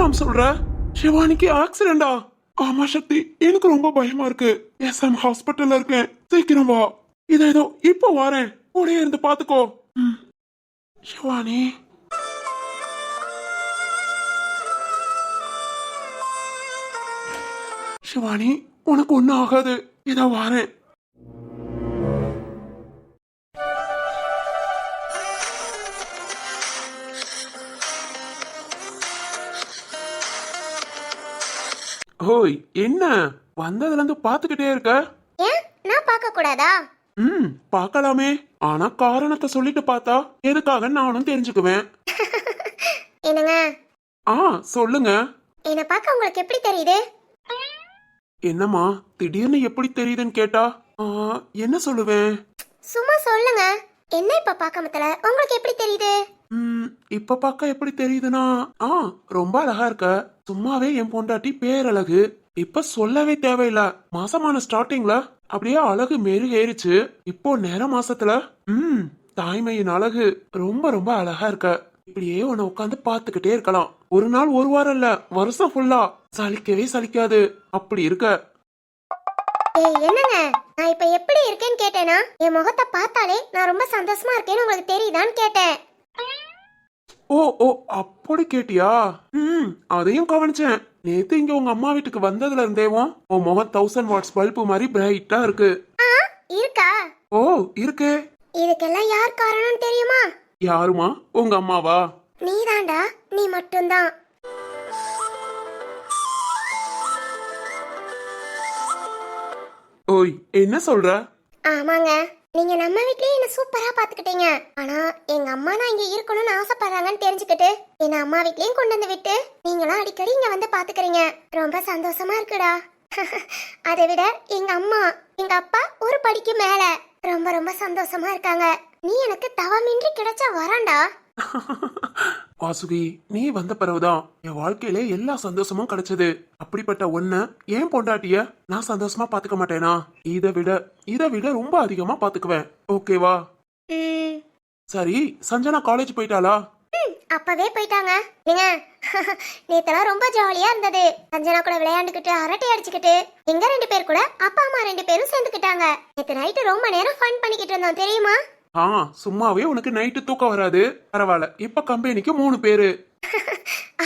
ராம் சொல்ற? சிவானிக்கு ஆக்சிடென்டா? ஆமா சக்தி, எனக்கு ரொம்ப பயமா இருக்கு. எஸ்எம் ஹாஸ்பிட்டல்ல இருக்கேன், சீக்கிரம் வா. இதோ இப்போ வரேன், கூடயே இருந்து பாத்துக்கோ. சிவானி, சிவானி உனக்கு ஒன்னும் ஆகாது, இதோ வரேன். ஓய், என்ன வந்ததுல இருந்து பாத்துக்கிட்டே இருக்க? ஏன் நான் பார்க்க கூடாதா? பார்க்கலாமே, ஆனா காரணத்தை சொல்லிட்டு பார்த்தா எதுக்காக நானும் தெரிஞ்சுக்குவேன். என்னங்க? சொல்லுங்க. என்ன பார்க்க உங்களுக்கு எப்படி தெரியுது? என்னம்மா திடீர்னு எப்படி தெரியுதுன்னு கேட்டா என்ன சொல்லுவேன்? சும்மா சொல்லுங்க. என்ன இப்ப பார்க்காமத்தல உங்களுக்கு எப்படி தெரியுது? இப்ப பார்க்க எப்படி தெரியுதுன்னா, ரொம்ப அழகா இருக்க. சும்மாவே என் பொண்டாட்டி பேரழகு. இப்ப சொல்லவே தேவையில்ல. மாசமான ஸ்டார்டிங்ல அப்படியே அழகு மெருகேறிச்சு. இப்போ நேர மாசத்துல தாய்மையின் அழகு ரொம்ப ரொம்ப அழகா இருக்க. இப்படியே உன்னை உட்காந்து பாத்துக்கிட்டே இருக்கலாம். ஒரு நாள் ஒரு வாரம் இல்ல, வருஷம் ஃபுல்லா சலிக்கவே சலிக்காது. அப்படி இருக்க. என்னங்க, நான் இப்ப எப்படி இருக்கேன்னு கேட்டேனா? என் முகத்தை பார்த்தாலே நான் ரொம்ப சந்தோஷமா இருக்கேன்னு உங்களுக்கு தெரியுதான்னு கேட்டேன். ஓ ஓ அப்படி கேட்டியா? அதையும் கவனிச்சேன். நேத்து இங்க உங்க அம்மா வீட்டுக்கு வந்ததுல இருந்தேவும் உன் முகம் 1000 வாட்ஸ் பல்பு மாதிரி பிரைட்டா இருக்கு. இருக்கா? ஓ இருக்கு. இதுக்கெல்லாம் யார் காரணம் தெரியுமா? யாருமா? உங்க அம்மாவா? நீதாண்டா, நீ மட்டும்தான். ஓய், என்ன சொல்ற? ஆமாங்க, நீங்க நம்ம வீட்லயே என்ன சூப்பரா பாத்துக்கிட்டீங்க. ஆனா எங்க அம்மா நான் இங்க இருக்கணும்னு ஆசைப்படுறாங்கன்னு தெரிஞ்சுக்கிட்டு என்ன அம்மா வீட்லயும் கொண்டு வந்து விட்டு நீங்களும் அடிக்கடி இங்க வந்து பாத்துக்கிறீங்க. ரொம்ப சந்தோஷமா இருக்குடா. அதை விட எங்க அம்மா எங்க அப்பா ஒரு படிக்கு மேல ரொம்ப ரொம்ப சந்தோஷமா இருக்காங்க. நீ எனக்கு தவமின்றி கிடைச்ச வரண்டா. வாசுகி, நீ வந்த பிறகுதான் என் வாழ்க்கையில எல்லா சந்தோஷமும் கிடைச்சது. அப்படிப்பட்ட ஒன்ன ஏன் பொண்டாட்டிய நான் சந்தோஷமா பாத்துக்க மாட்டேனா? இதை விட ரொம்ப அதிகமா பாத்துக்குவேன். ஓகேவா? சரி, சஞ்சனா காலேஜ் போயிட்டாளா? அப்பவே போயிட்டாங்க. நீங்க நேத்தெல்லாம் ரொம்ப ஜாலியா இருந்தது. சஞ்சனா கூட விளையாண்டுக்கிட்டு அரட்டை அடிச்சுக்கிட்டு எங்க 2 பேர் கூட அப்பா அம்மா 2 பேரும் சேர்ந்துக்கிட்டாங்க. நேத்து நைட்டு ரொம்ப நேரம் ஃபன் பண்ணிக்கிட்டு இருந்தோம் தெரியுமா? சும்மாவே உனக்கு நைட்டு தூக்கம் வராது. பரவாயில்ல, இப்ப கம்பெனிக்கு 3 பேரு.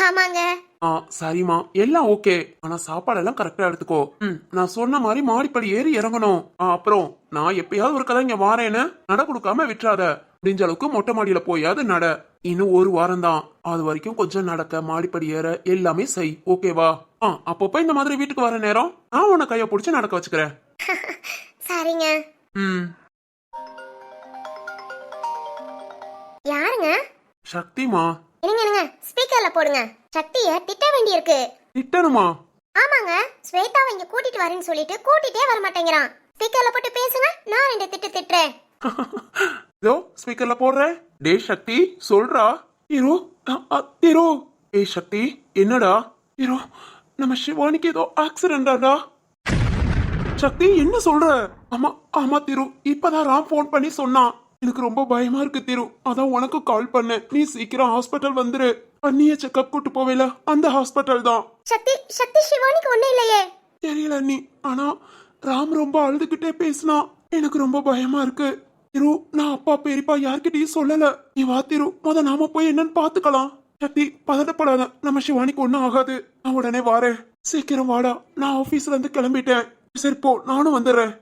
ஆமாங்க. சரிம்மா, எல்லாம் ஓகே. ஆனா சாப்பாடெல்லாம் கரெக்டா எடுத்துக்கோ. நான் சொன்ன மாதிரி மாடிப்படி ஏறி இறங்கணும். அப்புறம் நான் எப்பயாவது ஒரு கதை இங்க வாரேன்னு நட கொடுக்காம விட்டுறாத. முடிஞ்ச அளவுக்கு மொட்டை மாடியில போயாவது நட. இன்னும் 1 வாரம் தான், அது வரைக்கும் கொஞ்சம் நடக்க, மாடிப்படி ஏற எல்லாமே செய். ஓகேவா? அப்பப்ப இந்த மாதிரி வீட்டுக்கு வர நேரம் நான் உன்னை கைய பிடிச்சு நடக்க வச்சுக்கிறேன். சரிங்க. யாருங்க? சக்திமா. என்னங்க, ஸ்பீக்கர்ல போடுங்க. சக்திய திட்ட வேண்டியிருக்கு. திட்டணுமா? ஆமாங்க, ஸ்வேதாவை இங்க கூட்டிட்டு வரேன்னு சொல்லிட்டு கூட்டிட்டே வர மாட்டேங்கிறான். ஸ்பீக்கர்ல போட்டு பேசுங்க, நான் 2 திட்டு திட்டுறேன். இதோ ஸ்பீக்கர்ல போடுறேன். டே சக்தி, சொல்றா. திரு. ஏய் சக்தி, என்னடா? திரு, நம்ம சிவானிக்கு ஏதோ ஆக்சிடென்டாடா. சக்தி, என்ன சொல்ற? ஆமா திரு, இப்பதான் ராம் போன் பண்ணி சொன்னான். எனக்கு ரொம்ப பயமா இருக்கு திரு, அதான் உனக்கு கால் பண்ணேன். நீ சீக்கிரம் ஹாஸ்பிட்டல் வந்துரு. அண்ணிய செக்அப் கூட்டு போவேல, அந்த ஹாஸ்பிட்டல் தான். சக்தி சிவானிக்கு ஒண்ணு இல்லையே? தெரியல அண்ணி, ஆனா ராம் ரொம்ப அழுதுகிட்டே பேசினா. எனக்கு ரொம்ப பயமா இருக்கு திரு. நான் அப்பா பெரியப்பா யார்கிட்டயும் சொல்லல. நீ வா திரு, நாம போய் என்னன்னு பாத்துக்கலாம். சக்தி, பதட்டப்படாத, நம்ம சிவானிக்கு ஒண்ணும் ஆகாது. நான் உடனே வாரேன். சீக்கிரம் வாடா, நான் ஆபீஸ்ல இருந்து கிளம்பிட்டேன். சரி போ, நானும் வந்துடுறேன்.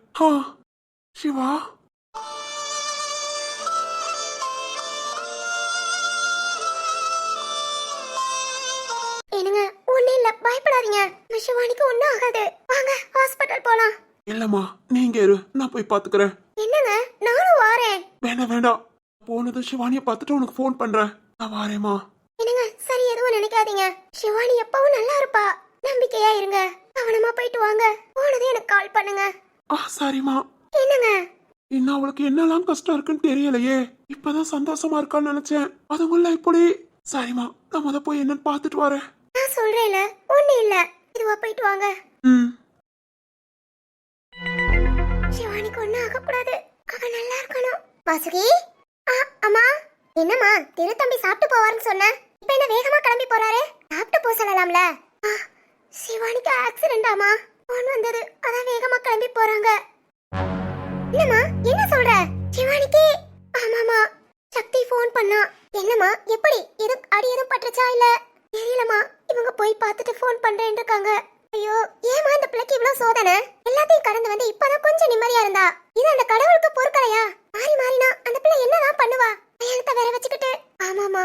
சிவா. என்னங்க, ஒண்ணு இல்ல, பயப்படாதீங்க. சிவானிக்கு ஒண்ணும் ஆகாது. வாங்க ஹாஸ்பிடல் போலாம். இல்லம்மா, நீங்க இரு, நான் போய் பாத்துக்கிறேன். என்னங்க, நானும் வாரேன். வேண்டாம், போனது சிவானிய பார்த்துட்டு உனக்கு போன் பண்றேன். நான் வாரேம்மா. என்னங்க, சரி எதுவும் நினைக்காதீங்க. சிவானி எப்பவும் நல்லா இருப்பா, நம்பிக்கையா இருங்க. கவனமா போயிட்டு வாங்க. போனது எனக்கு கால் பண்ணுங்க. சரிம்மா. என்னங்க, இன்னும் அவளுக்கு என்னெல்லாம் கஷ்டம் இருக்குன்னு தெரியலையே. இப்பதான் சந்தோஷமா இருக்கான்னு நினைச்சேன், அதுக்குள்ள இப்படி. சரிம்மா, நான் போய் என்னன்னு பாத்துட்டு வரேன். நான் சொல்றேன்ல, ஒண்ணு இல்ல, இதுவா போயிட்டு வாங்க. சிவானிக்கு ஒண்ணு ஆகக்கூடாது, அவ நல்லா இருக்கணும். வாசுகி. அம்மா. என்னம்மா, திரு தம்பி சாப்பிட்டு போவாருன்னு சொன்ன, இப்ப என்ன வேகமா கிளம்பி போறாரு? சாப்பிட்டு போ சொல்லலாம்ல. ஆ, சிவானிக்கு ஆக்சிடென்ட் ஆமா? போன் வந்தது, அதான் வேகமா கிளம்பி போறாங்க. என்னம்மா என்ன சொல்ற? சிவானிக்கு? ஆமாமா, சக்தி ஃபோன் பண்ணா. என்னம்மா எப்படி? அடி எதுவும் பட்டுச்சா இல்ல? தெரியலம்மா, இவங்க போய் பார்த்துட்டு ஃபோன் பண்றேன்னு இருக்காங்க. ஐயோ, ஏமா இந்த பிள்ளைக்கு இவ்வளவு சோதனை? எல்லாத்தையும் கடந்து வந்து இப்பதான் கொஞ்சம் நிம்மதியா இருந்தா. இது அந்த கடவுளுக்கு பொறுக்கலையா? மாறி மாறினா அந்த பிள்ளை என்னதான் பண்ணுவா? கல்யாணத்தை வேற வச்சுக்கிட்டு. ஆமாமா,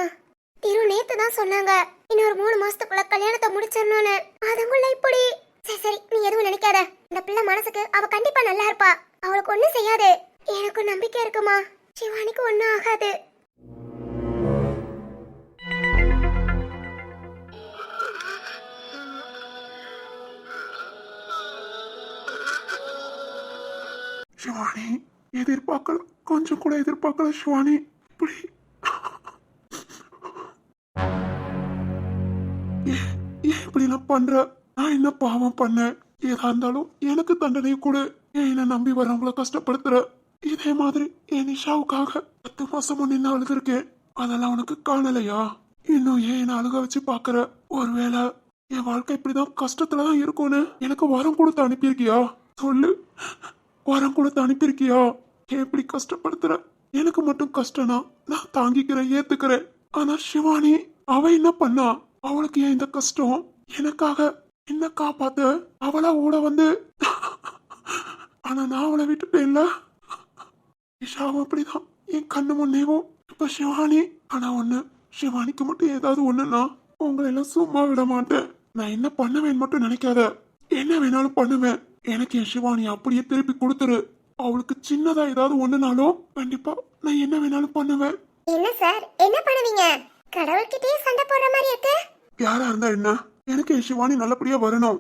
திரு நேத்து தான் சொன்னாங்க இன்னொரு 3 மாசத்துக்குள்ள கல்யாணத்தை முடிச்சிடணும்னு. அதுக்குள்ள இப்படி. சரி சரி, நீ எதுவும் நினைக்காத. அந்த பிள்ளை மனசுக்கு அவ கண்டிப்பா நல்லா இருப்பா. அவளுக்கு ஒண்ணும் செய்யாது. எனக்கு நம்பிக்கை இருக்குமா. சிவானிக்கு ஒண்ணும் ஆகாது. சிவானி எதிர்பார்க்கல, கொஞ்சம் கூட எதிர்பார்க்கல சிவானி. இப்படி ஏன் இப்படி நான் பண்ற? நான் என்ன பாவம் பண்ணேன்? ஏதா இருந்தாலும் எனக்கு தண்டனை கொடு. ஏன் என்ன நம்பி வரவங்கள கஷ்டப்படுத்துற? இதே மாதிரி என் நிஷாவுக்காக 10 மாசம் நின்று அழுதுருக்கேன். அதெல்லாம் உனக்கு காணலையா? இன்னும் ஏன் என்ன அழுக வச்சு பாக்குற? ஒருவேளை என் வாழ்க்கை இப்படிதான் கஷ்டத்துலதான் இருக்கும்னு எனக்கு வரம் கொடுத்து அனுப்பியிருக்கியா? சொல்லு, வரம் கொடுத்து அனுப்பியிருக்கியா? ஏன் இப்படி கஷ்டப்படுத்துற? எனக்கு மட்டும் கஷ்டம்னா நான் தாங்கிக்கிறேன், ஏத்துக்கிறேன். ஆனா சிவானி, அவ என்ன பண்ணா? அவளுக்கு ஏன் இந்த கஷ்டம்? எனக்காக என்ன காப்பாத்த அவளா ஓட வந்து. ஆனா நான் அவளை விட்டுட்டேன்ல. நிஷாவும் அப்படிதான் என் கண்ணு முன்னேவும். இப்ப சிவானி. ஆனா ஒண்ணு, சிவானிக்கு மட்டும் ஏதாவது ஒண்ணுன்னா உங்களை எல்லாம் சும்மா விட மாட்டேன். நான் என்ன பண்ணுவேன் மட்டும் நினைக்காத. என்ன வேணாலும் பண்ணுவேன். எனக்கு என் சிவானி அப்படியே திருப்பி கொடுத்துரு. அவளுக்கு சின்னதா ஏதாவது ஒண்ணுனாலும் கண்டிப்பா நான் என்ன வேணாலும் பண்ணுவேன். என்ன சார், என்ன பண்ணுவீங்க? கடவுள்கிட்டயே சண்டை போடுற மாதிரி இருக்கு. யாரா இருந்தா என்ன, எனக்கு என் சிவானி நல்லபடியா வரணும்.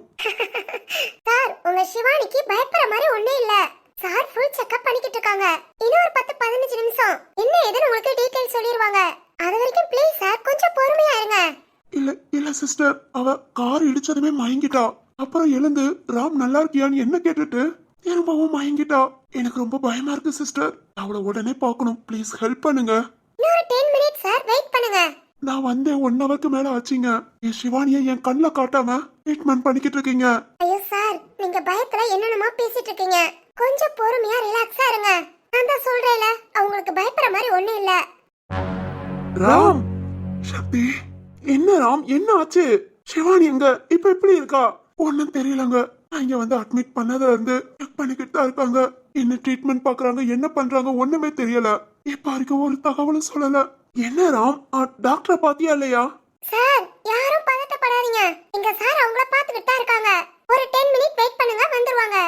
சார், உங்க சிவானிக்கு பயப்படுற மாதிரி ஒண்ணே இல்ல. சார் ஃபுல் செக்அப் பண்ணிக்கிட்டு இருக்காங்க. இன்னும் ஒரு 10-15 நிமிஷம் என்ன ஏதுன்னு உங்களுக்கு டீடைல் சொல்லிடுவாங்க. அது வரைக்கும் ப்ளீஸ் சார், கொஞ்சம் பொறுமையா இருங்க. இல்ல சிஸ்டர், அவ கார் இடிச்சதுமே மயங்கிட்டா. அப்புறம் எழுந்து ராம் நல்லா இருக்கியான்னு என்ன கேட்டுட்டு திரும்பவும் மயங்கிட்டா. எனக்கு ரொம்ப பயமா இருக்கு சிஸ்டர். அவளை உடனே பார்க்கணும். ப்ளீஸ் ஹெல்ப் பண்ணுங்க. இன்னொரு 10 மினிட்ஸ் சார், வெயிட் பண்ணுங்க. நான் வந்தே 1 ஹவருக்கு மேல ஆச்சுங்க. என் சிவானியை என் கண்ணுல காட்டாம ட்ரீட்மெண்ட் பண்ணிக்கிட்டு இருக்கீங்க. ஐயோ சார், நீங்க பயத்துல என்னென்னமோ பேசிட்டு இருக்கீங்க. கொஞ்சம் பொறுமையா ரிலாக்ஸா இருங்க. நான் தான் சொல்றேன்ல, அவங்களுக்கு பயப்படுற மாதிரி ஒண்ணு இல்ல. ராம், சக்தி, என்ன ராம், என்ன ஆச்சு? சிவானி எங்க? இப்ப எப்படி இருக்கா? ஒன்னும் தெரியலங்க. இங்க வந்து அட்மிட் பண்ணதுல இருந்து செக் பண்ணிக்கிட்டு தான் இருக்காங்க. என்ன ட்ரீட்மெண்ட் பாக்குறாங்க, என்ன பண்றாங்க ஒண்ணுமே தெரியல. இப்ப வரைக்கும் ஒரு தகவலும் சொல்லல. என்ன ராம், டாக்டரை பாத்தியா இல்லையா? சார், யாரும் பதட்டப்படாதீங்க. எங்க சார் அவங்கள பாத்துக்கிட்டு தான் இருக்காங்க. ஒரு 10 மினிட் வெயிட் பண்ணுங்க, வந்துருவாங்க.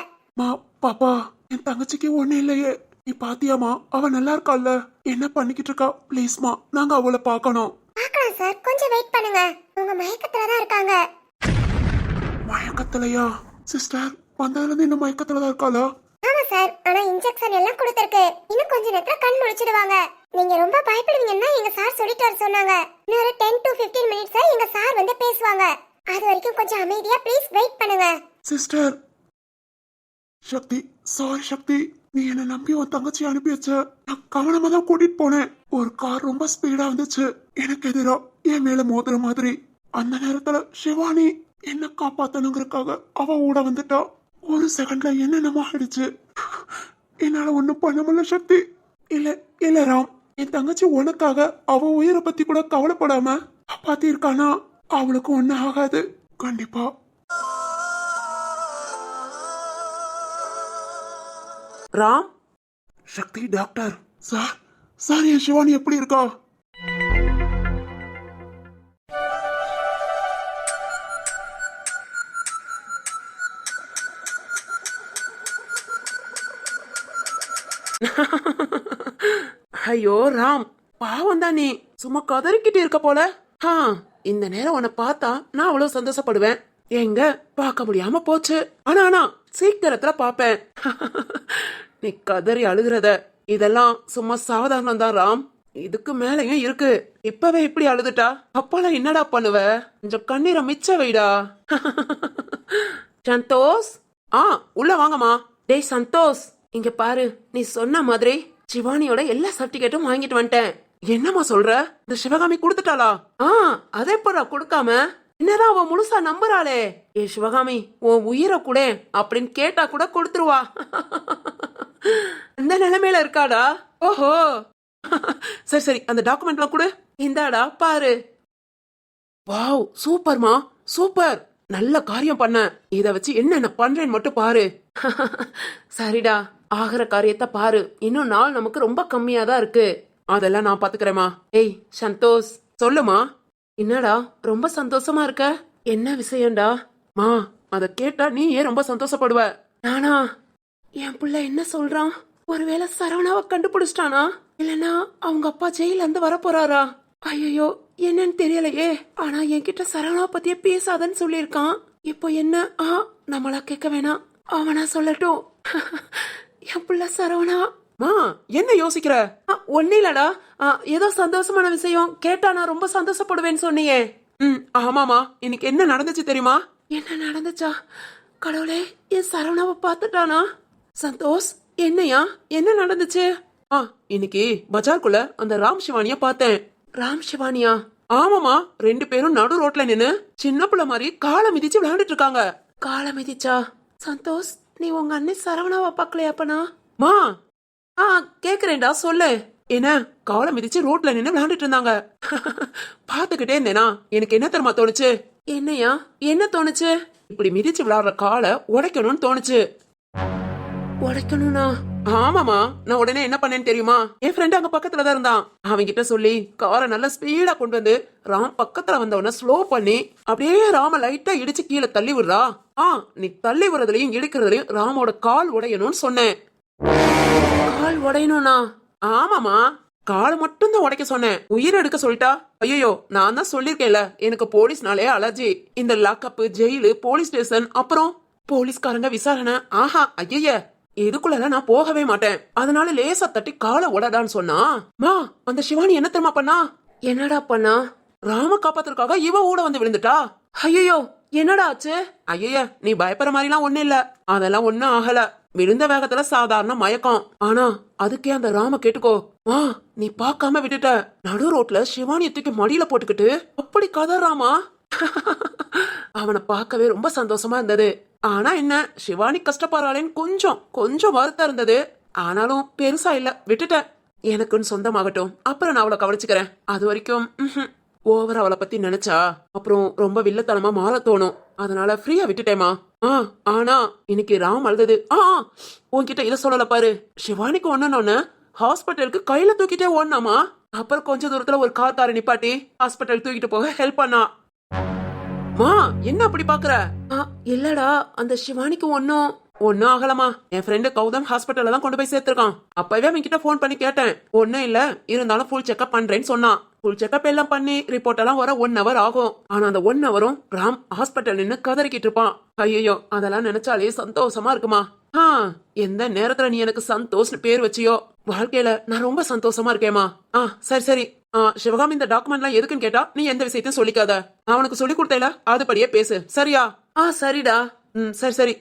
பாப்பா, என் தங்கச்சிக்கு ஒண்ணு இல்லையே. நீ பாத்தியாமா? அவ நல்லா இருக்கால்ல? என்ன பண்ணிக்கிட்டு இருக்கா? ப்ளீஸ்மா, நாங்க அவளை பார்க்கணும். பார்க்கலாம் சார், கொஞ்சம் வெயிட் பண்ணுங்க. அவங்க மயக்கத்துல தான் இருக்காங்க. மயக்கத்துலயா? சிஸ்டர், வந்ததுல இருந்து இன்னும் மயக்கத்துல தான் இருக்காளா? ஆமா சார், ஆனா இன்ஜெக்ஷன் எல்லாம் கொடுத்திருக்கு. இன்னும் கொஞ்ச நேரத்துல கண் முழிச்சிடுவாங்க. நீங்க ரொம்ப பயப்படுவீங்கன்னா எங்க சார் சொல்லிட்டு வர சொன்னாங்க. இன்னொரு 10 to 15 மினிட்ஸ்ல எங்க சார் வந்து பேசுவாங்க. அது வரைக்கும் கொஞ்சம் அமைதியா ப்ளீஸ் வெயிட் பண்ணுங்க. சிஸ்டர், சக்தி, சாரி சக்தி. நீ என்ன நம்பி உன் தங்கச்சி அனுப்பி வச்ச. நான் கவனமா தான் கூட்டிட்டு போனேன். ஒரு கார் ரொம்ப ஸ்பீடா வந்துச்சு. எனக்கு எதிரா என் மேல மோதுற மாதிரி. அந்த நேரத்துல சிவானி என்ன காப்பாத்தணுங்கிறதுக்காக அவ ஓட வந்துட்டா. ஒரு செகண்ட்ல என்னென்னமோ ஆயிடுச்சு. என்னால ஒண்ணும் பண்ண முடியல சக்தி. இல்ல ராம், என் தங்கச்சி உனக்காக அவ உயிரை பத்தி கூட கவலைப்படாம காப்பாத்தி இருக்கானா? அவளுக்கு ஒண்ணு ஆகாது கண்டிப்பா. ராம், சக்தி, டாக்டர் சார். சார், என் சிவானி எப்படி இருக்கா? ஐயோ ராம், பாவம் தான் நீ. சும்மா கதறிக்கிட்டு இருக்க போல. இந்த நேரம் உன்னை பார்த்தா நான் அவ்வளவு சந்தோஷப்படுவேன். எங்க பார்க்க முடியாம போச்சு. ஆனா சீக்கிரத்துல பாப்பேன். நீ கதறி அழுகிறத இதெல்லாம் சும்மா சாதாரணம் தான் ராம். இதுக்கு மேலயும் இருக்கு. இப்பவே இப்படி அழுதுட்டா அப்பெல்லாம் என்னடா பண்ணுவ? கொஞ்சம் கண்ணீரை மிச்ச வைடா. சந்தோஷ், உள்ள வாங்கம்மா. டேய் சந்தோஷ், இங்க பாரு, நீ சொன்ன மாதிரி சிவானியோட எல்லா சர்டிபிகேட்டும் வாங்கிட்டு வந்துட்டேன். என்னம்மா சொல்ற? இந்த சிவகாமி கொடுத்துட்டாளா? அதே போறா கொடுக்காம என்னதான் அவ முழுசா நம்புறாளே. ஏ சிவகாமி, உன் உயிரை கூட அப்படின்னு கேட்டா கூட கொடுத்துருவா. இந்த நிலைமையில இருக்காடா. ஓஹோ. சரி சரி, அந்த டாக்குமெண்ட்லாம் கொடு. இந்தாடா பாரு. வாவ், சூப்பர்மா, சூப்பர். நல்ல காரியம் பண்ண. இத வச்சு என்னென்ன பண்றேன்னு மட்டும் பாரு. சரிடா, ஆகிற காரியத்தை பாரு. இன்னும் நாள் நமக்கு ரொம்ப கம்மியா தான் இருக்கு. அதெல்லாம் நான் பாத்துக்கிறேமா. ஏய் சந்தோஷ், சொல்லுமா. என்னடா ரொம்ப சந்தோஷமா இருக்க? என்ன விஷயம்டா? மா, அத கேட்டா நீ ஏன் ரொம்ப சந்தோஷப்படுவ. நானா? என் புள்ள என்ன சொல்றான்? ஒருவேளை சரவணாவை கண்டுபிடிச்சிட்டானா? இல்லனா அவங்க அப்பா ஜெயில இருந்து வர போறாரா? ஐயோ, என்னன்னு தெரியலையே. ஆனா என்கிட்ட சரவணா பத்தியே பேசாதன்னு சொல்லியிருக்கான். இப்போ என்ன? நம்மளா கேட்க வேணாம், அவனா சொல்லட்டும். என் புள்ள சரவணா. மா, என்ன யோசிக்கிற? ஒன்னும் இல்லடா, ஏதோ சந்தோஷமான விஷயம் கேட்டா நான் ரொம்ப சந்தோஷப்படுவேன்னு சொன்னியே. ஆமாமா. இன்னைக்கு என்ன நடந்துச்சு தெரியுமா? என்ன நடந்துச்சா? கடவுளே, என் சரவணாவை பார்த்துட்டானா? சந்தோஷ், என்னையா? என்ன நடந்துச்சு? இன்னைக்கு பஜார்க்குள்ள அந்த ராம் சிவானிய பார்த்தேன். ராம் சிவானியா? ஆமாமா. 2 பேரும் நடு ரோட்ல நின்னு சின்ன பிள்ளை மாதிரி காலை மிதிச்சு விளையாண்டுட்டு இருக்காங்க. காலை மிதிச்சா? சந்தோஷ், நீ உங்க அண்ணன் சரவணாவை பார்க்கலையாப்பனா? மா, கேக்குறேன்டா, சொல்லு. என்ன? காலை மிதிச்சு ரோட்ல நின்னு விளையாண்டுட்டு இருந்தாங்க. பாத்துக்கிட்டே இருந்தேனா எனக்கு என்ன தெரியுமா தோணுச்சு? என்னையா? என்ன தோணுச்சு? இப்படி மிதிச்சு விளையாடுற காலை உடைக்கணும்னு தோணுச்சு. உடைக்கணும்னா? ஆமாமா. நான் உடனே என்ன பண்ணேன்னு தெரியுமா? என் ஃப்ரெண்ட் அங்க பக்கத்துல தான் இருந்தான். அவன்கிட்ட சொல்லி காரை நல்லா ஸ்பீடா கொண்டு வந்து ராம் பக்கத்துல வந்தவன ஸ்லோ பண்ணி அப்படியே ராம லைட்டா இடிச்சு கீழே தள்ளி விடுறா. நீ தள்ளி விடுறதுலயும் இடிக்கிறதுலயும் ராமோட கால் உடையணும்னு சொன்னேன். கால் உடையணும்னா? ஆமாமா. கால் மட்டும் தான் உடைக்க சொன்னேன். உயிர் எடுக்க சொல்லிட்டா? ஐயோ, நான் தான் சொல்லிருக்கேன்ல, எனக்கு போலீஸ்னாலே அலர்ஜி. இந்த லாக்அப், ஜெயிலு, போலீஸ் ஸ்டேஷன், அப்புறம் போலீஸ்காரங்க விசாரணை. ஐய, இதுக்குள்ள நான் போகவே மாட்டேன். அதனால லேசா தட்டி காலை உடடான்னு சொன்னா. மா, அந்த சிவானி என்ன தெரியுமா பண்ணா? என்னடா பண்ணா? ராம காப்பாத்துறதுக்காக இவ ஊட வந்து விழுந்துட்டா. ஐயோ, என்னடா ஆச்சு? ஐய, நீ பயப்படுற மாதிரிலாம் ஒண்ணு இல்ல. அதெல்லாம் ஒண்ணும் ஆகல. விழுந்த வேகத்துல சாதாரண மயக்கம். ஆனா அதுக்கே அந்த ராம கேட்டுக்கோ. நீ பாக்காம விட்டுட்ட. நடு ரோட்ல சிவானிய தூக்கி மடியில போட்டுக்கிட்டு அப்படி கதறாமா. அவனை பார்க்கவே ரொம்ப சந்தோஷமா இருந்தது. ஆனா என்ன, சிவானி கஷ்டப்படுறாளேன்னு கொஞ்சம் வருத்தம் இருந்தது. ஆனாலும் பெருசா இல்ல, விட்டுட்டேன். எனக்குன்னு சொந்தமாகட்டும், அப்புறம் நான் அவளை கவனிச்சுக்கிறேன். அது வரைக்கும் ஓவர் அவளை பத்தி நினைச்சா அப்புறம் ரொம்ப வில்லத்தனமா மாற தோணும். அதனால ஃப்ரீயா விட்டுட்டேமா. ஆனா இன்னைக்கு ராம் அழுதது. உன்கிட்ட இத சொல்லல பாரு. சிவானிக்கு ஒண்ணு ஹாஸ்பிட்டலுக்கு கையில தூக்கிட்டே ஓடனாமா. அப்புறம் கொஞ்ச தூரத்துல ஒரு காரை நிப்பாட்டி ஹாஸ்பிட்டல் தூக்கிட்டு போக ஹெல்ப் பண்ணா. மா, என்ன அப்படி பாக்குற? இல்லடா, அந்த சிவானிக்கு ஒன்னும் ஆகலமா. என் ஃப்ரெண்டு கௌதம் ஹாஸ்பிட்டல்ல தான் கொண்டு போய் சேர்த்திருக்கான். அப்பவே அவன் கிட்ட போன் பண்ணி கேட்டேன். ஒன்னும் இல்ல, இருந்தாலும் ஃபுல் செக்அப் பண்றேன்னு சொன்னான். ஃபுல் செக்அப் எல்லாம் பண்ணி ரிப்போர்ட் எல்லாம் வர 1 hour ஆகும். ஆனா அந்த 1 hour ராம் ஹாஸ்பிட்டல் நின்னு கதறிக்கிட்டு இருப்பான். ஐயோ, அதெல்லாம் நினைச்சாலே சந்தோஷமா இருக்குமா. எந்த நேரத்துல நீ எனக்கு சந்தோஷ்னு பேர் வச்சியோ, வாழ்க்கையில நான் ரொம்ப சந்தோஷமா இருக்கேமா. சரி சிவகாமி, இந்த டாக்குமெண்ட்லாம் எதுக்குன்னு கேட்டா நீ எந்த விஷயத்தையும் சொல்லிக்காத. அவனுக்கு சொல்லி கொடுத்தேல, அதுபடியே பேசு, சரியா? சரிடா. சரி,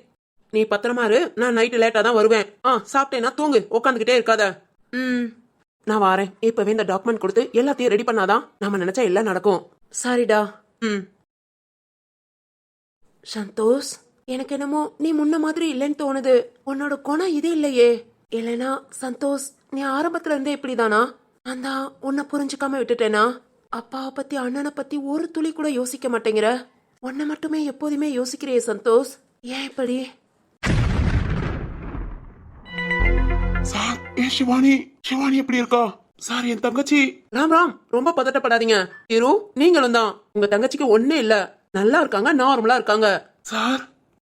நீ பத்திரமா இரு. நான் நைட்டு லேட்டா தான் வருவேன். சாப்பிட்டேன்னா தூங்கு, உட்காந்துக்கிட்டே இருக்காத. நான் வாரேன். இப்பவே இந்த டாக்குமெண்ட் கொடுத்து எல்லாத்தையும் ரெடி பண்ணாதான் நாம நினைச்சா எல்லாம் நடக்கும். சரிடா. சந்தோஷ், எனக்கு என்னமோ நீ முன்ன மாதிரி இல்லைன்னு தோணுது. உன்னோட குணம் இது இல்லையே. இல்லைனா சந்தோஷ், நீ ஆரம்பத்துல இருந்தே இப்படிதானா? நான் தான் உன்னை புரிஞ்சுக்காம விட்டுட்டேனா? அப்பாவை பத்தி, அண்ணனை பத்தி ஒரு துளி கூட யோசிக்க மாட்டேங்கிற. உன்னை மட்டுமே எப்போதுமே யோசிக்கிறியே சந்தோஷ், ஏன் இப்படி? சார், சிவானி எப்படி இருக்கா? சார், என் தங்கச்சி. ராம், ரொம்ப பதட்டப்படாதீங்க. இரு, நீங்களும் தான். உங்க தங்கச்சிக்கு ஒண்ணே இல்ல, நல்லா இருக்காங்க, நார்மலா இருக்காங்க. சார்,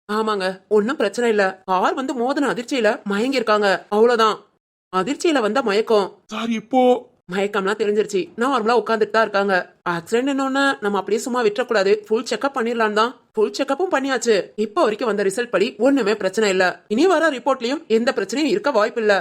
ஆமாங்க, ஒன்னும் பிரச்சனை இல்ல. கார் வந்து மோதின அதிர்ச்சியில மயங்கி இருக்காங்க, அவ்வளவுதான். அதிர்ச்சியில வந்த மயக்கம். சார், இப்போ மயக்கம்லாம் தெரிஞ்சிருச்சு, நார்மலா உட்காந்துட்டு தான் இருக்காங்க. ஆக்சிடென்ட் என்னொன்னு நம்ம அப்படியே சும்மா விட்டுறக்கூடாது, ஃபுல் செக்அப் பண்ணிடலாம் தான். ஃபுல் செக்அப்பும் பண்ணியாச்சு. இப்போ வரைக்கும் வந்த ரிசல்ட் படி ஒண்ணுமே பிரச்சனை இல்ல. இனி வர ரிப்போர்ட்லயும் எந்த பிரச்சனையும் இருக்க வாய்ப்பு இல்ல.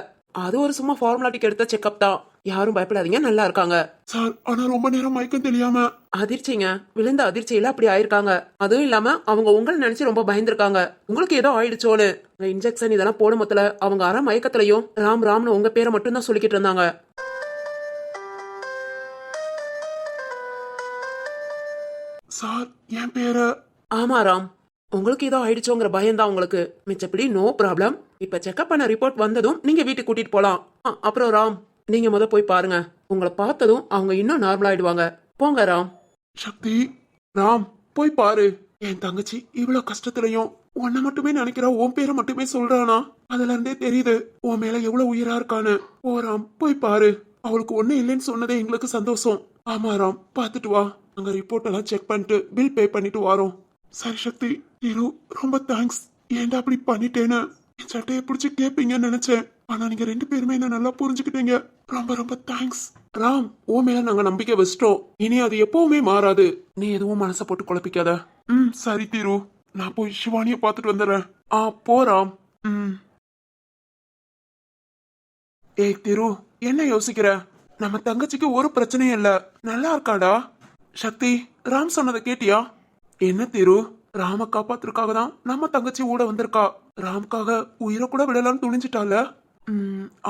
அது ஒரு சும்மா ஃபார்மாலிட்டிக்கு எடுத்த செக்அப் தான். யாரும் பயப்படாதீங்க, நல்லா இருக்காங்க. சார், ஆனா ரொம்ப நேரம் மயக்கம் தெரியாம. அதிர்ச்சிங்க, விழுந்த அதிர்ச்சியில அப்படி ஆயிருக்காங்க. அதுவும் இல்லாம அவங்க உங்களை நினைச்சு ரொம்ப பயந்துருக்காங்க. உங்களுக்கு ஏதோ ஆயிடுச்சோன்னு. இன்ஜெக்ஷன் இதெல்லாம் போடும் மொத்தல அவங்க அரை மயக்கத்திலையும் ராம்னு உங்க பேரை மட்டும் தான் சொல்லிக்கிட்டு இருந்தாங்க. சார் என் பேரு ஆமா ராம், உங்களுக்கு ஏதோ ஆயிடுச்சோங்கிற பயம்தான் உங்களுக்கு. மிச்சப்படி நோ ப்ராப்ளம். இப்ப செக்அப் பண்ண ரிப்போர்ட் வந்ததும் நீங்க வீட்டுக்கு கூட்டிட்டு போலாம். அப்புறம் ராம், நீங்க முத போய் பாருங்க. உங்களை பார்த்ததும் அவங்க இன்னும் நார்மல் ஆயிடுவாங்க. போங்க ராம். சக்தி, ராம் போய் பாரு. என் தங்கச்சி இவ்வளவு கஷ்டத்துலயும் உன்னை மட்டுமே நினைக்கிறா, உன் பேரை மட்டுமே சொல்றானா? அதுல இருந்தே தெரியுது உன் மேல எவ்வளவு உயிரா இருக்கான்னு. ஓ ராம், போய் பாரு. அவளுக்கு ஒண்ணு இல்லைன்னு சொன்னதே எங்களுக்கு சந்தோஷம். ஆமா ராம், பாத்துட்டு வா. அங்க ரிப்போர்ட் எல்லாம் செக் பண்ணிட்டு பில் பே பண்ணிட்டு வரோம். சரி சக்தி, ஹீரோ ரொம்ப தேங்க்ஸ். ஏன்டா அப்படி பண்ணிட்டேன்னு என் சட்டையை பிடிச்சி கேட்பீங்கன்னு நினைச்சேன். ஆனா நீங்க 2 பேருமே என்ன நல்லா புரிஞ்சுக்கிட்டீங்க. ரொம்ப ரொம்ப தேங்க்ஸ். ராம், ஓ மேல நாங்க நம்பிக்கை வச்சிட்டோம். இனி அது எப்பவுமே மாறாது. நீ எதுவும் மனசை போட்டு குழப்பிக்காத. சரி தீரு, நான் போய் சிவானிய பாத்துட்டு வந்துடுறேன். போறாம். ஏய் திரு, என்ன யோசிக்கிற? நம்ம தங்கச்சிக்கு ஒரு பிரச்சனையும் இல்ல, நல்லா இருக்காடா. சக்தி, ராம் சொன்னதை கேட்டியா? என்ன திரு, ராம காப்பாத்துறதுக்காக தான் நம்ம தங்கச்சி ஓட வந்திருக்கா. ராம்காக உயிரை கூட விடலான்னு துணிஞ்சிட்டால.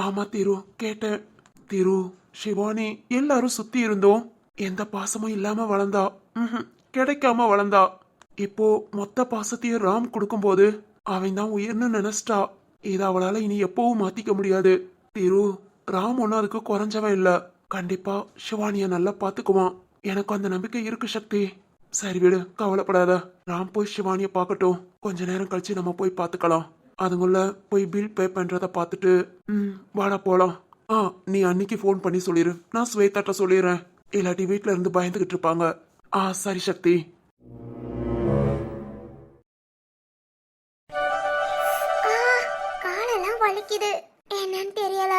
ஆமா திரு, கேட்டேன். திரு, சிவானி எல்லாரும் சுத்தி இருந்தோம். எந்த பாசமும் இல்லாம வளர்ந்தா. கிடைக்காம வளர்ந்தா. இப்போ மொத்த பாசத்தையும் ராம் கொடுக்கும்போது அவன் தான் உயிர்னு நினைச்சிட்டா. இதை அவளால இனி எப்பவும் மாத்திக்க முடியாது. திரு, ராம் ஒன்னும் அதுக்கு குறைஞ்சவன் இல்ல. கண்டிப்பா சிவானிய நல்லா பாத்துக்குவான். எனக்கு அந்த நம்பிக்கை இருக்கு சக்தி. சரி விடு, கவலைப்படாத. ராம் போய் சிவானிய பாக்கட்டும். கொஞ்ச நேரம் கழிச்சு நம்ம போய் பாத்துக்கலாம். அதுக்குள்ள போய் பில் பே பண்றத பாத்துட்டு வாடா போலாம். நீ அன்னைக்கு ஃபோன் பண்ணி சொல்லிரு, நான் ஸ்வேதாட்ட சொல்லிடுறேன். இல்லாட்டி வீட்டுல இருந்து பயந்துகிட்டு இருப்பாங்க. சரி சக்தி. காலெல்லாம் வலிக்குது, என்னன்னு தெரியல.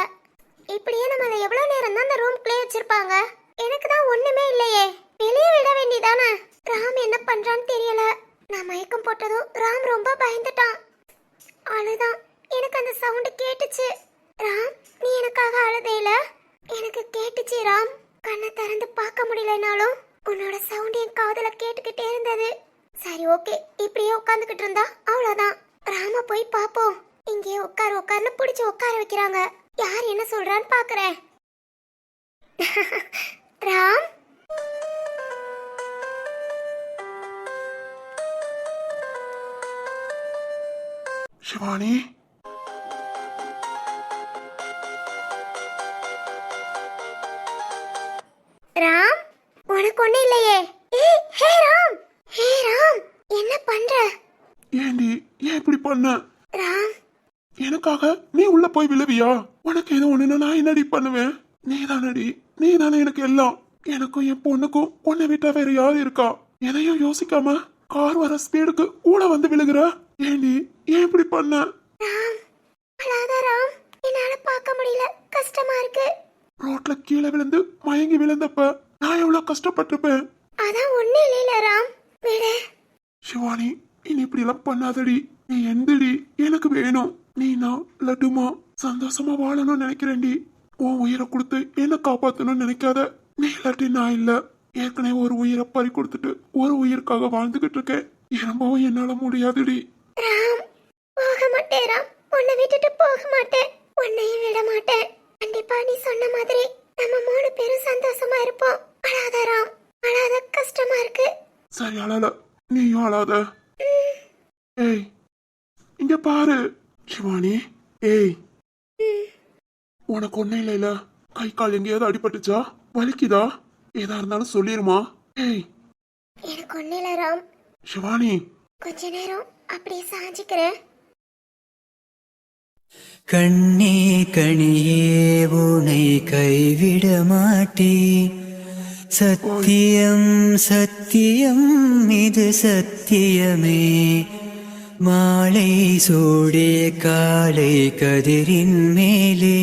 இப்படியே நம்மள எவ்வளவு நேரம் தான் அந்த ரூம்குள்ளே வச்சிருப்பாங்க? எனக்கு தான் ஒண்ணுமே இல்லையே, வெளியே விட வேண்டியதானே. ராம் என்ன பண்றான்னு தெரியல. நான் மயக்கம் போட்டதும் ராம் ரொம்ப பயந்துட்டான். அழுதான். எனக்கு அந்த சவுண்ட் கேட்டுச்சு. ராம், நீ எனக்காக அழுதேல? எனக்கு கேட்டுச்சு ராம். கண்ணை திறந்து பார்க்க முடியலனாலும் உன்னோட சவுண்ட் என் காதுல கேட்டுக்கிட்டே இருந்தது. சரி ஓகே, இப்படியே உட்காந்துக்கிட்டு இருந்தா அவ்வளவுதான். ராம போய் பாப்போம். இங்கே உட்காருன்னு பிடிச்சு உட்கார வைக்கிறாங்க. யார் என்ன சொல்றான்னு பாக்குறேன். ராம், சிவானி, ராம், உனக்கு ஒண்ணு இல்லையே? ஹே ராம், ஹே ராம், என்ன பண்ற? ஏண்டி ஏன் இப்படி பண்ண? ராம், எனக்காக நீ உள்ள போய் விழுவியா? உனக்கு ஏதோ ஒண்ணுன்னா நான் என்னடி பண்ணுவேன்? நீதானடி, நீதானே எனக்கு எல்லாம். எனக்கும் என் பொண்ணுக்கும் உன்னை விட்டா வேற யாரு இருக்கா? எதையும் யோசிக்காம கார் வர ஸ்பீடுக்கு கூட வந்து விழுகுற. ஏண்டி ஏன் இப்படி பண்ண? ராம், அழாத ராம். என்னால பார்க்க முடியல, கஷ்டமா இருக்கு. ரோட்ல கீழே விழுந்து மயங்கி விழுந்தப்ப நான் எவ்வளவு கஷ்டப்பட்டிருப்பேன். அதான் ஒண்ணு இல்ல ராம், விடு. சிவானி, இனி இப்படி எல்லாம் பண்ணாதடி. நீ எந்தடி, எனக்கு வேணும். நீ நான் லட்டுமா சந்தோஷமா வாழணும்னு நினைக்கிறேன்டி. உன் உயிரை கொடுத்து என்ன காப்பாத்தணும்னு நினைக்காத. நீ இல்லாட்டி நான் இல்ல. ஏற்கனவே ஒரு உயிரை பறி கொடுத்துட்டு ஒரு உயிருக்காக வாழ்ந்துகிட்டு இருக்கேன். ரொம்பவும் என்னால முடியாதுடி. ராம், போக மாட்டேன் ராம். உன்னை விட்டுட்டு போக மாட்டேன். உன்னையும் விட மாட்டேன். கண்டிப்பா நீ சொன்ன மாதிரி நம்ம 3 பேரும் சந்தோஷமா இருப்போம். அழாத ராம், அழாத, கஷ்டமா இருக்கு. சரி அழாத, நீயும் அழாத. ஏய் இங்க பாரு சிவானி. ஏய், உனக்கு ஒண்ணு இல்ல? கை கால் எங்கேயாவது அடிபட்டுச்சா? வலிக்குதா? ஏதா இருந்தாலும் சொல்லிருமா? ஏய், எனக்கு ஒண்ணு இல்ல ராம். சிவானி, கொஞ்ச நேரம் அப்படியே சாஞ்சிக்கிறேன். கண்ணே கணியே உனை கைவிட மாட்டேன். சத்தியம் சத்தியம் இது சத்தியமே. மாலை சூடிய காலை கதிரின் மேலே.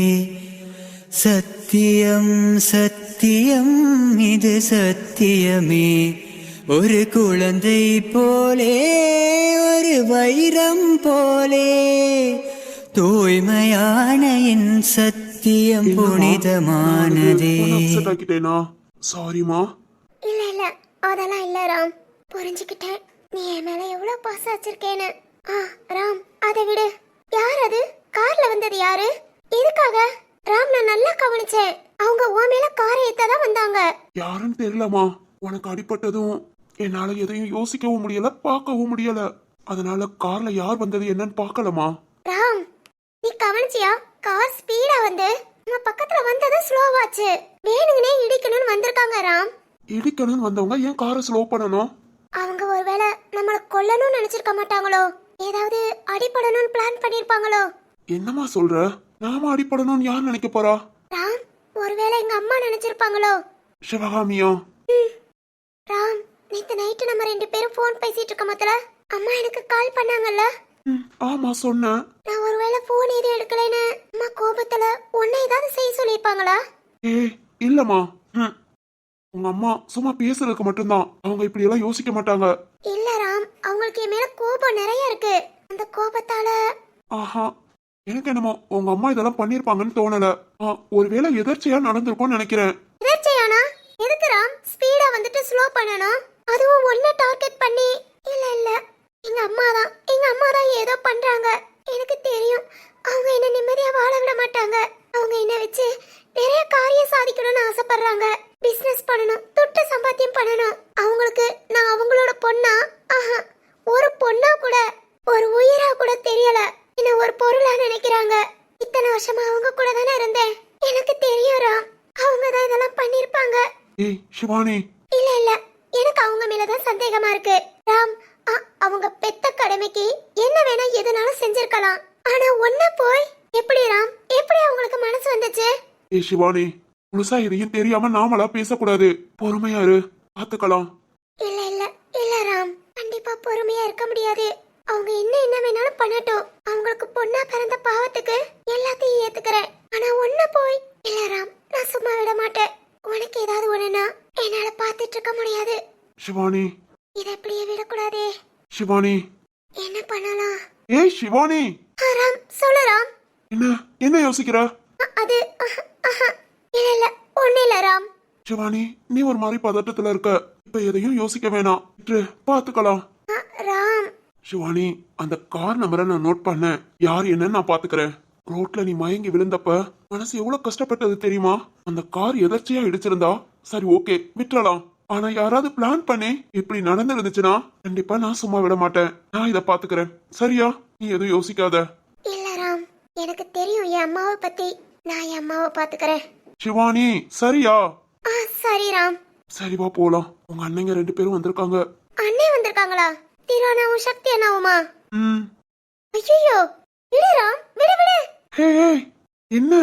சத்தியம் சத்தியம் இது சத்தியமே. ஒரு குழந்தை போலே ஒரு வைரம் போலே தூய்மையான என் சத்தியம் புனிதமானதே. சாரிமா. இல்ல இல்ல, அதெல்லாம் இல்ல ராம். புரிஞ்சுக்கிட்டேன் நீ என் மேல எவ்வளவு பாசம் வச்சிருக்கேன்னு. ராம், அதை விடு. யார் அது? கார்ல வந்தது யாரு? எதுக்காக? ராம், நான் நல்லா கவனிச்சேன். அவங்க உன் மேல காரை ஏத்ததான் வந்தாங்க. யாருன்னு தெரியலமா. உனக்கு அடிபட்டதும் என்னால எதையும் யோசிக்கவும் முடியல பார்க்கவும் முடியல. அதனால கார்ல யார் வந்தது என்னன்னு பார்க்கலாமா? ராம், நீ கவனிச்சியா? கார் ஸ்பீடா வந்து நம்ம பக்கத்துல வந்தது ஸ்லோவாச்சு. வேணுங்கனே இடிக்கணும்னு வந்திருக்காங்க ராம். இடிக்கணும்னு வந்தவங்க ஏன் காரை ஸ்லோ பண்ணணும்? அவங்க ஒருவேளை நம்மள கொல்லணும்னு நினைச்சிருக்க மாட்டாங்களோ? ஏதாவது அடிபடணும்னு பிளான் பண்ணிருப்பாங்களோ? என்னம்மா சொல்ற? நாம அடிப்படணும்னு யார் நினைக்க போறா? ராம், ஒருவேளை எங்க அம்மா நினைச்சிருப்பாங்களோ? சிவகாமியா? ராம், நேத்து நைட்டு நம்ம 2 பேரும் போன் பேசிட்டு இருக்க மொத்தல அம்மா எனக்கு கால் பண்ணாங்கல்ல. ஆமா சொன்னேன். நான் ஒருவேளை போன் எதுவும் எடுக்கலைன்னு அம்மா கோபத்துல உன்னை ஏதாவது செய்ய சொல்லிருப்பாங்களா? ஏய் இல்லம்மா. உங்க அம்மா சும்மா பேசுறதுக்கு மட்டும்தான். அவங்க இப்படி எல்லாம் யோசிக்க மாட்டாங்க. இல்ல ராம், அவங்களுக்கு என் மேல கோபம் நிறைய இருக்கு. அந்த கோபத்தால ஆஹா, எனக்கு என்னமோ உங்க அம்மா இதெல்லாம் பண்ணிருப்பாங்கன்னு தோணல. ஒருவேளை எதர்ச்சியா நடந்திருக்கும்னு நினைக்கிறேன். எதர்ச்சியானா? எதுக்கு ராம் ஸ்பீடா வந்துட்டு ஸ்லோ பண்ணணும்? அதுவும் ஒன்ன டார்கெட் பண்ணி? இல்ல இல்ல, எங்க அம்மா தான் ஏதோ பண்றாங்க. எனக்கு தெரியும், அவங்க என்ன நிம்மதியா வாழ விட மாட்டாங்க. அவங்க என்ன வச்சு நிறைய காரியம் சாதிக்கணும்னு ஆசைப்படுறாங்க. பிசினஸ் பண்ணணும், துட்டு சம்பாத்தியம் பண்ணணும். அவங்களுக்கு நான் அவங்களோட பொண்ணா? ஆஹா, ஒரு பொண்ணா கூட, ஒரு உயிரா கூட தெரியல. என்ன ஒரு பொருளா நினைக்கிறாங்க. இத்தனை வருஷமா அவங்க கூட தானே இருந்தேன். எனக்கு தெரியும் ராம், அவங்க தான் இதெல்லாம் பண்ணிருப்பாங்க. ஏய் சிவானி. இல்ல இல்ல, எனக்கு அவங்க மேலதான் சந்தேகமா இருக்கு ராம். அவங்க பெத்த கடமைக்கு என்ன வேணா எதுனாலும் செஞ்சிருக்கலாம். ஆனா ஒன்ன போய் எப்படி ராம், எப்படி அவங்களுக்கு மனசு வந்துச்சு? ஏய் சிவானி, முழுசா எதையும் தெரியாம நாமளா பேசக்கூடாது. பொறுமையா இரு, பாத்துக்கலாம். இல்ல இல்ல இல்ல ராம், கண்டிப்பா பொறுமையா இருக்க முடியாது. அவங்க என்ன வேணாலும் பண்ணட்டும். அவங்களுக்கு பொண்ணா பிறந்த பாவத்துக்கு எல்லாத்தையும் ஏத்துக்கிறேன். ஆனா ஒன்ன போய் இல்ல ராம், நான் சும்மா விட மாட்டேன். உனக்கு ஏதாவது ஒண்ணுனா என்னால பாத்துட்டு இருக்க முடியாது. சிவானி, இத அப்படியே விடக்கூடாதே. சிவானி. என்ன பண்ணலாம்? ஏய் சிவானி. ராம், சொல்லு ராம். என்ன யோசிக்கிற? அது இல்ல இல்ல, ஒண்ணு இல்ல ராம். சிவானி, நீ ஒரு மாதிரி பதட்டத்துல இருக்க. இப்ப எதையும் யோசிக்க வேணாம், பாத்துக்கலாம். ராம். சிவானி, அந்த கார் நம்பரை நான் நோட் பண்ணேன். யார் என்னன்னு நான் பாத்துக்கிறேன். ரோட்ல நீ மயங்கி விழுந்தப்ப மனசு எவ்வளவு கஷ்டப்பட்டது தெரியுமா? அந்த கார் எதர்ச்சியா இடிச்சிருந்தா சரி ஓகே விட்டுறலாம். ஆனா யாராவது பிளான் பண்ணி இப்படி நடந்துருந்துச்சுன்னா கண்டிப்பா நான் சும்மா விட மாட்டேன். நான் இத பாத்துக்கிறேன், சரியா? நீ எதுவும் யோசிக்காத. இல்ல ராம், எனக்கு தெரியும் என் அம்மாவை பத்தி. நான் என் அம்மாவை பாத்துக்கிறேன். சிவானி, சரியா? சரி ராம். சரி வா போலாம். உங்க அண்ணங்க 2 பேரும் வந்திருக்காங்க. அண்ணே வந்திருக்காங்களா? திரானாவும் சக்தி அண்ணாவுமா? ஐயோ, விடு ராம், விடு விடு. ஹே என்ன?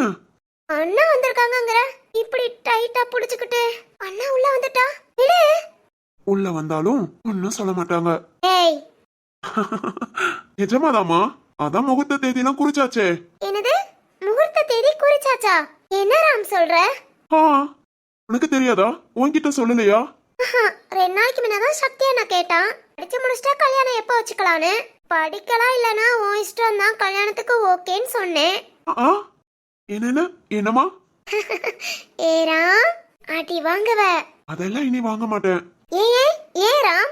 அண்ணா வந்திருக்காங்கங்கற இப்படி டைட்டா புடிச்சுக்கிட்டு அண்ணா உள்ள வந்துட்டா? விடு. உள்ள வந்தாலும் ஒன்னும் சொல்ல மாட்டாங்க. ஏய். நிஜமாதாமா? அதான் முகூர்த்த தேதியெல்லாம் குறிச்சாச்சே. என்னது? முகூர்த்த தேதி குறிச்சாச்சா? என்ன ராம் சொல்ற? உனக்கு தெரியாதா? உன்கிட்ட சொல்லலையா? 2 நாளைக்கு முன்னதான் சக்தி அண்ணா கேட்டான். படிச்சு முடிச்சிட்டா கல்யாணம் எப்ப வச்சுக்கலான்னு. படிக்கலாம் இல்லனா உன் இஷ்டம் தான், கல்யாணத்துக்கு ஓகேன்னு சொன்னேன். என்னமா? ஏரா ஆட்டி வாங்குவ. அதெல்லாம் இனி வாங்க மாட்டேன். ஏன் ராம்?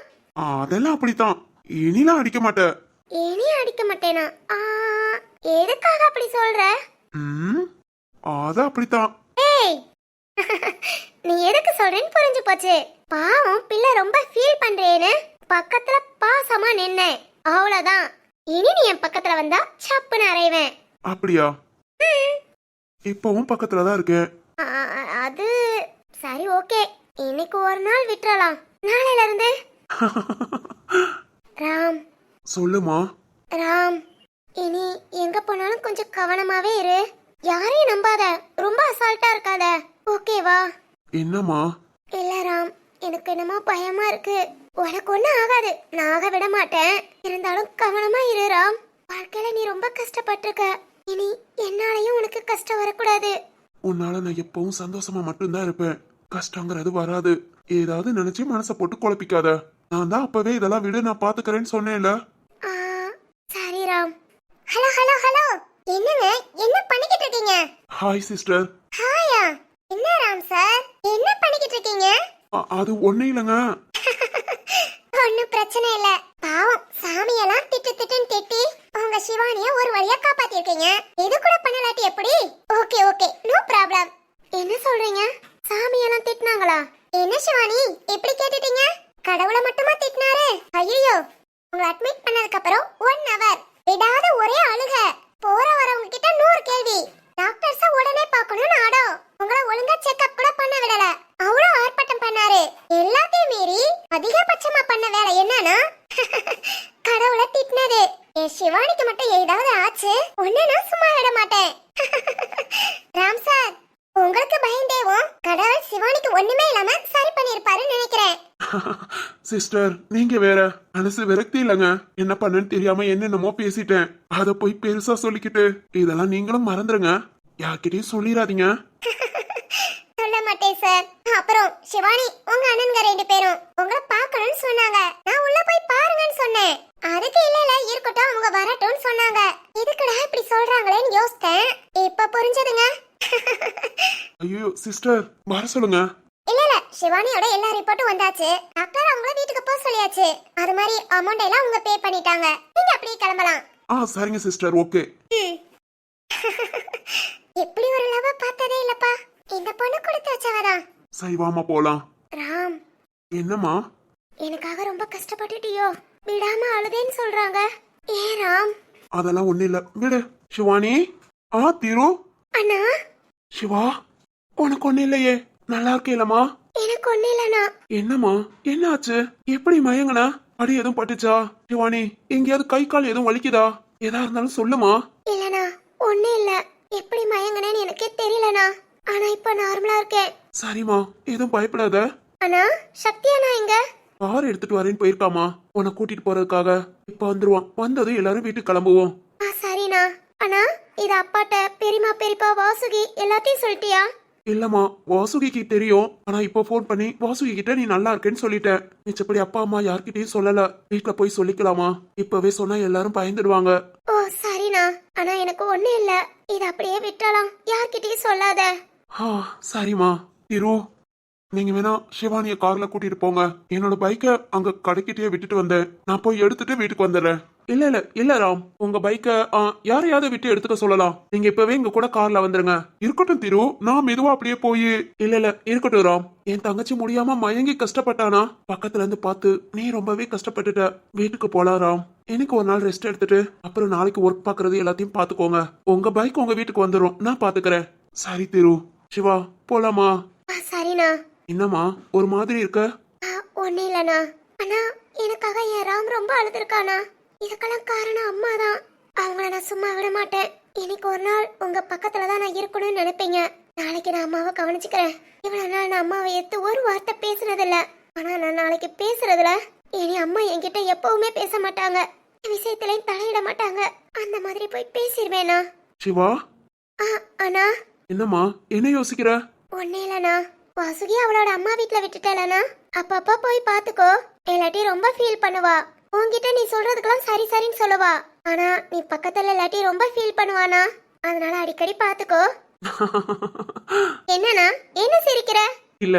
அதெல்லாம் அப்படித்தான், இனிலாம் அடிக்க மாட்டேன். இனி அடிக்க மாட்டேனா? எதுக்காக அப்படி சொல்ற? அது அப்படித்தான். ஏய், நீ எதுக்கு சொல்றேன்னு புரிஞ்சு போச்சு. பாவம் பிள்ளை ரொம்ப ஃபீல் பண்றேன்னு பக்கத்துல பாசமா நின்னேன், அவ்வளவுதான். இனி நீ என் பக்கத்துல வந்தா சப்புன்னு அறைவேன். அப்படியா? இப்பவும் பக்கத்துலதான் இருக்கேன். அது சரி ஓகே, இன்னைக்கு ஒரு நாள் விட்டுறலாம். நாளையில இருந்து. ராம். சொல்லுமா? ராம், இனி எங்க போனாலும் கொஞ்சம் கவனமாவே இரு. யாரையும் நம்பாத, ரொம்ப அசால்ட்டா இருக்காத, ஓகேவா? என்னமா? இல்ல ராம், எனக்கு என்னமோ பயமா இருக்கு. உனக்கு ஒண்ணும் ஆகாது, நான் ஆக விட மாட்டேன். இருந்தாலும் கவனமா இரு ராம். வாழ்க்கையில நீ ரொம்ப கஷ்டப்பட்டிருக்க. இனி என்னாலையும் உனக்கு கஷ்டம் வரக்கூடாது. உன்னால நான் எப்பவும் சந்தோஷமா மட்டும்தான் இருப்பேன். கஷ்டங்கிறது வராது. ஏதாவது நினைச்சு மனசை போட்டு குழப்பிக்காத. நான் தான் அப்பவே இதெல்லாம் விடு, நான் பாத்துக்கிறேன்னு சொன்னேன்ல. சரி ராம். ஹலோ ஹலோ ஹலோ, என்னங்க என்ன பண்ணிக்கிட்டு இருக்கீங்க? Hi sister. ஹாயா? என்ன ராம் சார், என்ன பண்ணிக்கிட்டு இருக்கீங்க? அது ஒண்ணு இல்லைங்க. ஒன்னும் பிரச்சனை இல்ல. பாவம் சாமியெல்லாம் திட்டுன்னு திட்டி உங்க சிவானிய ஒரு வழியா காப்பாத்திருக்கீங்க. இது கூட பண்ணலாட்டி எப்படி? Okay okay, no problem. என்ன சொல்றீங்க? சாமியெல்லாம் திட்டினாங்களா? என்ன சிவானி இப்படி கேட்டுட்டீங்க? கடவுளை மட்டும் சிஸ்டர் நீங்க வேற மனசு விரக்தி இல்லைங்க. என்ன பண்ணன்னு தெரியாம என்னென்னமோ பேசிட்டேன். அத போய் பெருசா சொல்லிக்கிட்டு இதெல்லாம் நீங்களும் மறந்துருங்க. யார்கிட்டயும் சொல்லிடாதீங்க. சொல்ல மாட்டேன் சார். அப்புறம் சிவானி உங்க அண்ணன்ங்க 2 பேரும் உங்களை பார்க்கணும்னு சொன்னாங்க. நான் உள்ள போய் பாருங்கன்னு சொன்னேன். அதுக்கு இல்ல இருக்கட்டும் அவங்க வரட்டும்னு சொன்னாங்க. இதுக்குடா இப்படி சொல்றாங்களேன்னு யோசித்தேன். இப்ப புரிஞ்சதுங்க. ஐயோ சிஸ்டர் வர சொல்லுங்க. இல்ல சிவானியோட எல்லா ரிப்போர்ட்டும் வந்தாச்சு. டாக்டர் அவங்கள வீட்டுக்கு போக சொல்லியாச்சு. அது மாதிரி அமௌண்ட் எல்லாம் அவங்க பே பண்ணிட்டாங்க. நீங்க அப்படியே கிளம்பலாம். சரிங்க சிஸ்டர் ஓகே. எப்படி ஒரு லவ் பார்த்ததே இல்லப்பா. இந்த பொண்ணு கொடுத்து வச்சவதான். சரி வாமா போலாம். ராம் என்னம்மா? எனக்காக ரொம்ப கஷ்டப்பட்டுட்டியோ? விடாம அழுதேன்னு சொல்றாங்க. ஏன் ராம்? அதெல்லாம் ஒண்ணு இல்ல விடு. சிவானி திரு அண்ணா சிவா உனக்கு ஒண்ணு இல்லையே. நல்லா இருக்கேலம்மா? எனக்கு ஒண்ணு இல்லனா. என்னம்மா என்ன ஆச்சு? எப்படி மயங்கனா? அடி எதுவும் பட்டுச்சா? சிவானி எங்கேயாவது கை கால் எதுவும் வலிக்குதா? எதா இருந்தாலும் சொல்லுமா. இல்லனா ஒண்ணு இல்ல. எப்படி மயங்கனேன்னு எனக்கே தெரியலனா. ஆனா இப்ப நார்மலா இருக்கேன். சரிம்மா எதுவும் பயப்படாத. அண்ணா சக்தி அண்ணா எங்க? கார் எடுத்துட்டு வரேன்னு போயிருக்காமா உன்னை கூட்டிட்டு போறதுக்காக. இப்ப வந்துருவான். வந்ததும் எல்லாரும் வீட்டுக்கு கிளம்புவோம். சரிண்ணா. அண்ணா இது அப்பாட்ட பெரியமா பெரியப்பா வாசுகி எல்லாத்தையும் சொல்லிட்டியா? இல்லம்மா வாசுகிக்கு தெரியும். ஆனா இப்போ போன் பண்ணி வாசுகி கிட்ட நீ நல்லா இருக்கேன்னு சொல்லிட்டேன். மிச்சப்படி அப்பா அம்மா யார்கிட்டயும் சொல்லல. வீட்டுல போய் சொல்லிக்கலாமா? இப்பவே சொன்னா எல்லாரும் பயந்துடுவாங்க. ஓ சரிண்ணா. ஆனா எனக்கு ஒண்ணு இல்ல. இது அப்படியே விட்டலாம். யார்கிட்டயும் சொல்லாத. சரிம்மா. திரு நீங்க வேணா சிவானிய கார்ல கூட்டிட்டு போங்க. என்னோட பைக்கை அங்க கடைக்கிட்டே விட்டுட்டு வந்தேன். நான் போய் எடுத்துட்டு வீட்டுக்கு வந்துடுறேன். இல்ல ராம் உங்க பைக்கை யாரையாவது விட்டு எடுத்துக்க சொல்லலாம். நீங்க இப்பவே எங்க கூட கார்ல வந்துருங்க. இருக்கட்டும் திரு நான் மெதுவா அப்படியே போய். இல்ல இருக்கட்டும் ராம். என் தங்கச்சி முடியாம மயங்கி கஷ்டப்பட்டானா பக்கத்துல இருந்து பார்த்து நீ ரொம்பவே கஷ்டப்பட்டுட்ட. வீட்டுக்கு போலாம் ராம். எனக்கு ஒரு நாள் ரெஸ்ட் எடுத்துட்டு அப்புறம் நாளைக்கு ஒர்க் பாக்குறது எல்லாத்தையும் பாத்துக்கோங்க. உங்க பைக் உங்க வீட்டுக்கு வந்துடும். நான் பாத்துக்கிறேன். சரி திரு. சிவா போலாமா? சரிண்ணா. என்னம்மா ஒரு மாதிரி இருக்க? ஒண்ணு இல்லண்ணா. அண்ணா எனக்காக என் ராம் ரொம்ப அழுதுருக்கானா. இதுக்கெல்லாம் காரணம் அம்மா தான். அவங்கள நான் சும்மா விட மாட்டேன். இன்னைக்கு ஒரு நாள் உங்க பக்கத்துல தான் நான் இருக்கணும்னு நினைப்பீங்க. நாளைக்கு நான் அம்மாவை கவனிச்சுக்கிறேன். இவ்வளவு நாள் நான் அம்மாவை எடுத்து ஒரு வார்த்தை பேசுனதில்ல. ஆனா நான் நாளைக்கு பேசுறதுல இனி அம்மா என்கிட்ட எப்பவுமே பேச மாட்டாங்க. விஷயத்திலையும் தலையிட மாட்டாங்க. அந்த மாதிரி போய் பேசிடுவேனா. சிவா அண்ணா என்னம்மா என்ன யோசிக்கிற? ஒண்ணே இல்லண்ணா. வாசுகி அவளோட அம்மா வீட்டுல விட்டுட்டேலனா. அப்பப்ப போய் பாத்துக்கோ. இல்லாட்டி ரொம்ப ஃபீல் பண்ணுவா. உன்கிட்ட நீ சொல்றதுக்கெல்லாம் சரி சரின்னு சொல்லுவா. ஆனா நீ பக்கத்துல இல்லாட்டி ரொம்ப ஃபீல் பண்ணுவானா. அதனால அடிக்கடி பாத்துக்கோ. என்னண்ணா என்ன சிரிக்கிற? இல்ல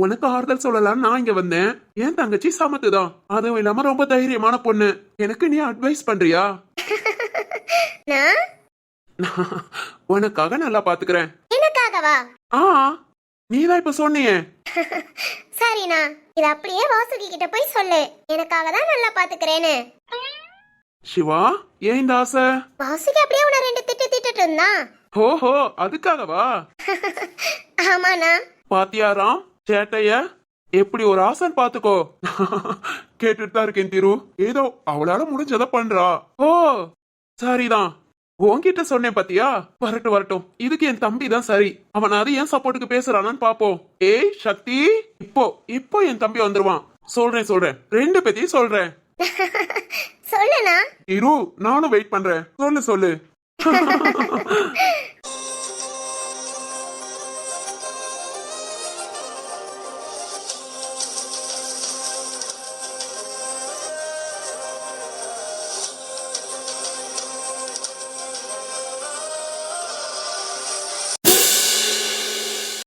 உனக்கு ஆறுதல் சொல்லலாம் நான் இங்க வந்தேன். என் தங்கச்சி சமத்துதான். அதுவும் இல்லாம ரொம்ப தைரியமான பொண்ணு. எனக்கு நீ அட்வைஸ் பண்றியா? நான் உனக்காக நல்லா பாத்துக்கிறேன். எனக்காகவா? நீதான் இப்ப சொன்னியே. சரிண்ணா இது அப்படியே வாசுகி கிட்ட போய் சொல்லு. எனக்காக தான் நல்லா பாத்துக்கிறேன்னு. சிவா ஏன் இந்த ஆசை? வாசுகி அப்படியே உன்னை 2 திட்டு இருந்தா. ஓஹோ அதுக்காகவா? ஆமாண்ணா. பாத்தியா ராம் சேட்டைய எப்படி ஒரு ஆசன் பாத்துக்கோ. கேட்டுட்டு தான் இருக்கேன் திரு. ஏதோ அவளால முடிஞ்சத பண்றா. ஓ சரிதான். உன்கிட்ட சொன்னேன் பாத்தியா? வரட்டும். இதுக்கு என் தம்பி தான் சரி. அவன் அது ஏன் சப்போர்ட்டுக்கு பேசுறானான்னு பாப்போம். ஏய் சக்தி இப்போ என் தம்பி வந்துருவான். சொல்றேன் 2 பேத்தையும் சொல்றேன். சொல்லுண்ணா. இரு நானும் வெயிட் பண்றேன். சொல்லு